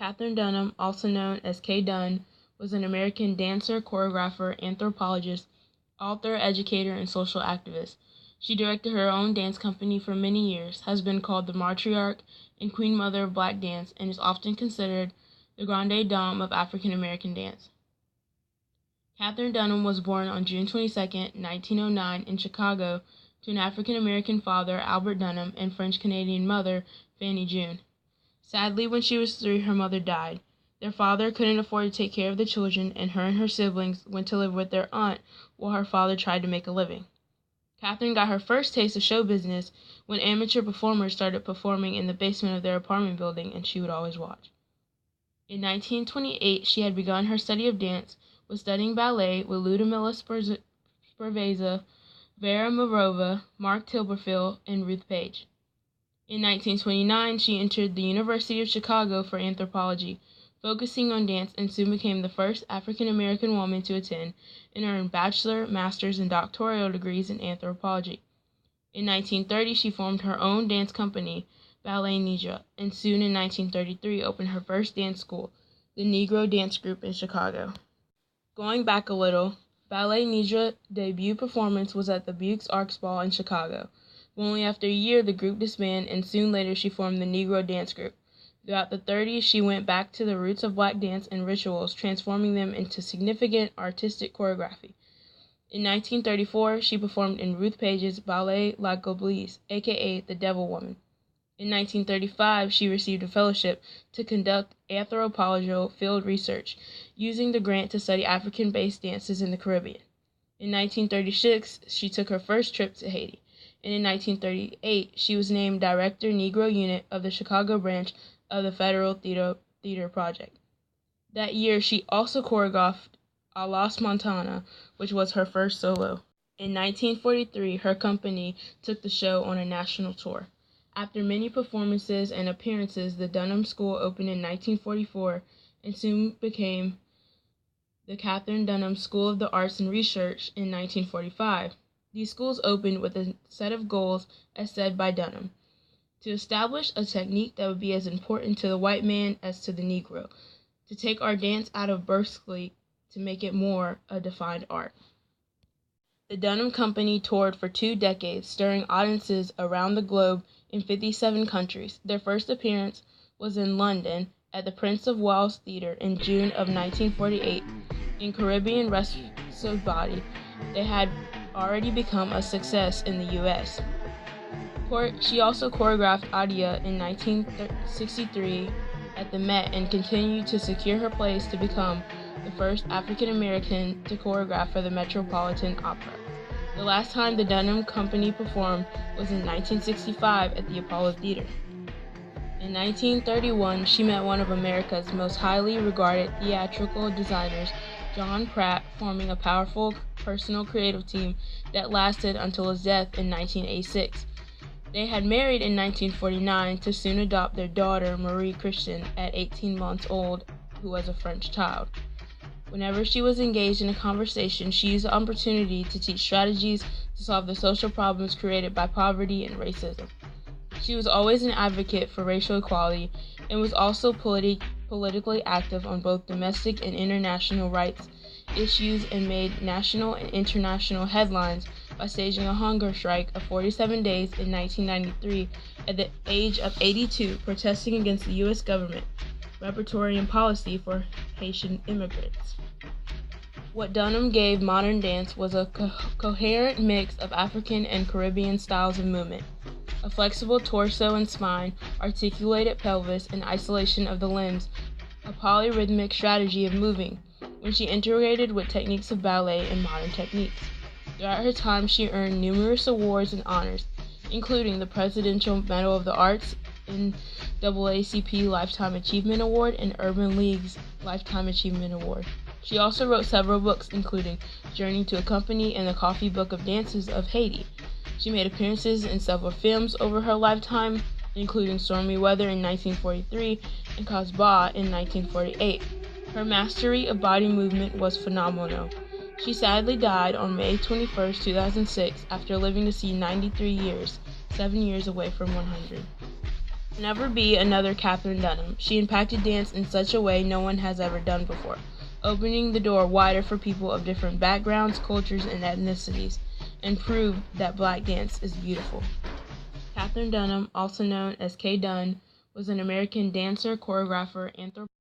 Katherine Dunham, also known as K. Dunn, was an American dancer, choreographer, anthropologist, author, educator, and social activist. She directed her own dance company for many years, has been called the matriarch and queen mother of black dance, and is often considered the grande dame of African American dance. Katherine Dunham was born on June 22, 1909, in Chicago to an African American father, Albert Dunham, and French Canadian mother, Fanny June. Sadly, when she was 3, her mother died. Their father couldn't afford to take care of the children, and her siblings went to live with their aunt while her father tried to make a living. Katherine got her first taste of show business when amateur performers started performing in the basement of their apartment building, and she would always watch. In 1928, she had begun her study of dance, was studying ballet with Ludmila Sperveza, Vera Morova, Mark Tilberfield, and Ruth Page. In 1929, she entered the University of Chicago for anthropology, focusing on dance, and soon became the first African-American woman to attend and earn bachelor, master's, and doctoral degrees in anthropology. In 1930, she formed her own dance company, Ballet Negra, and soon in 1933 opened her first dance school, the Negro Dance Group in Chicago. Going back a little, Ballet Negra's debut performance was at the Buick's Arts Ball in Chicago. Only after a year, the group disbanded, and soon later she formed the Negro Dance Group. Throughout the 30s, she went back to the roots of black dance and rituals, transforming them into significant artistic choreography. In 1934, she performed in Ruth Page's Ballet La Gobelisse, aka The Devil Woman. In 1935, she received a fellowship to conduct anthropological field research, using the grant to study African-based dances in the Caribbean. In 1936, she took her first trip to Haiti. And in 1938, she was named Director Negro Unit of the Chicago branch of the Federal Theater Project. That year, she also choreographed A Las Montana, which was her first solo. In 1943, her company took the show on a national tour. After many performances and appearances, the Dunham School opened in 1944 and soon became the Katherine Dunham School of the Arts and Research in 1945. These schools opened with a set of goals, as said by Dunham, to establish a technique that would be as important to the white man as to the Negro, to take our dance out of Berkeley to make it more a defined art. The Dunham Company toured for 2 decades, stirring audiences around the globe in 57 countries. Their first appearance was in London at the Prince of Wales Theatre in June of 1948. In Caribbean Rhapsody, they had already become a success in the U.S. She also choreographed Adia in 1963 at the Met and continued to secure her place to become the first African American to choreograph for the Metropolitan Opera. The last time the Dunham Company performed was in 1965 at the Apollo Theater. In 1931, she met one of America's most highly regarded theatrical designers, John Pratt, forming a powerful personal creative team that lasted until his death in 1986. They had married in 1949 to soon adopt their daughter, Marie Christian, at 18 months old, who was a French child. Whenever she was engaged in a conversation, she used the opportunity to teach strategies to solve the social problems created by poverty and racism. She was always an advocate for racial equality and was also politically active on both domestic and international rights issues, and made national and international headlines by staging a hunger strike of 47 days in 1993 at the age of 82, protesting against the U.S. government repertory and policy for Haitian immigrants. What Dunham gave modern dance was a coherent mix of African and Caribbean styles of movement, a flexible torso and spine, articulated pelvis, and isolation of the limbs, a polyrhythmic strategy of moving, when she integrated with techniques of ballet and modern techniques. Throughout her time, she earned numerous awards and honors, including the Presidential Medal of the Arts, NAACP Lifetime Achievement Award, and Urban League's Lifetime Achievement Award. She also wrote several books, including Journey to a Company and the Coffee Book of Dances of Haiti. She made appearances in several films over her lifetime, including Stormy Weather in 1943 and Casbah in 1948. Her mastery of body movement was phenomenal. She sadly died on May 21, 2006, after living to see 93 years, 7 years away from 100. Never be another Katherine Dunham. She impacted dance in such a way no one has ever done before, opening the door wider for people of different backgrounds, cultures, and ethnicities, and proved that Black dance is beautiful. Katherine Dunham, also known as K. Dunn, was an American dancer, choreographer, anthropologist.